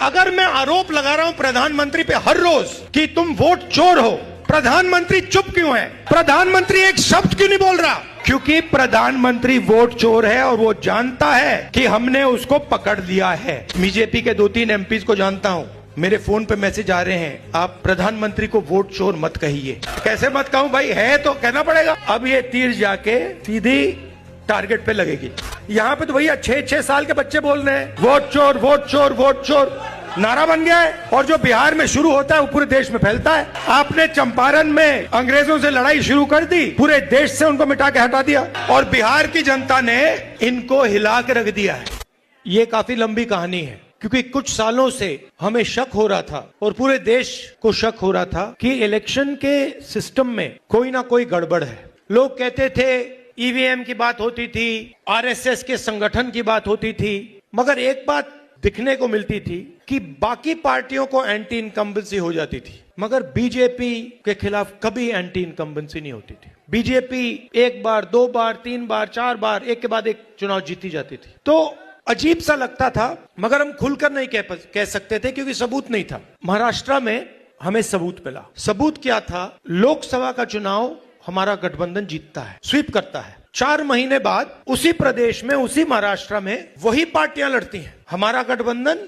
अगर मैं आरोप लगा रहा हूं प्रधानमंत्री पे हर रोज कि तुम वोट चोर हो, प्रधानमंत्री चुप क्यों है? प्रधानमंत्री एक शब्द क्यों नहीं बोल रहा? क्योंकि प्रधानमंत्री वोट चोर है और वो जानता है कि हमने उसको पकड़ लिया है। बीजेपी के 2-3 एमपीज को जानता हूं, मेरे फोन पे मैसेज आ रहे हैं, आप प्रधानमंत्री को वोट चोर मत कहिए। कैसे मत कहूं भाई, है तो कहना पड़ेगा। अब ये तीर जाके सीधी टारगेट पे लगेगी। यहाँ पे तो भैया 6-6 साल के बच्चे बोल रहे हैं वोट चोर वोट चोर वोट चोर, नारा बन गया है। और जो बिहार में शुरू होता है वो पूरे देश में फैलता है। आपने चंपारण में अंग्रेजों से लड़ाई शुरू कर दी, पूरे देश से उनको मिटा के हटा दिया और बिहार की जनता ने इनको हिला के रख दिया है। ये काफी लंबी कहानी है, क्योंकि कुछ सालों से हमें शक हो रहा था और पूरे देश को शक हो रहा था कि इलेक्शन के सिस्टम में कोई ना कोई गड़बड़ है। लोग कहते थे ईवीएम की बात होती थी, आरएसएस के संगठन की बात होती थी, मगर एक बात दिखने को मिलती थी कि बाकी पार्टियों को एंटी इनकम्बेंसी हो जाती थी, मगर बीजेपी के खिलाफ कभी एंटी इनकम्बेंसी नहीं होती थी। बीजेपी 1 बार 2 बार 3 बार 4 बार एक के बाद एक चुनाव जीती जाती थी। तो अजीब सा लगता था, मगर हम खुलकर नहीं कह सकते थे क्योंकि सबूत नहीं था। महाराष्ट्र में हमें सबूत मिला। सबूत क्या था? लोकसभा का चुनाव हमारा गठबंधन जीतता है, स्वीप करता है। 4 महीने बाद उसी प्रदेश में, उसी महाराष्ट्र में वही पार्टियां लड़ती हैं। हमारा गठबंधन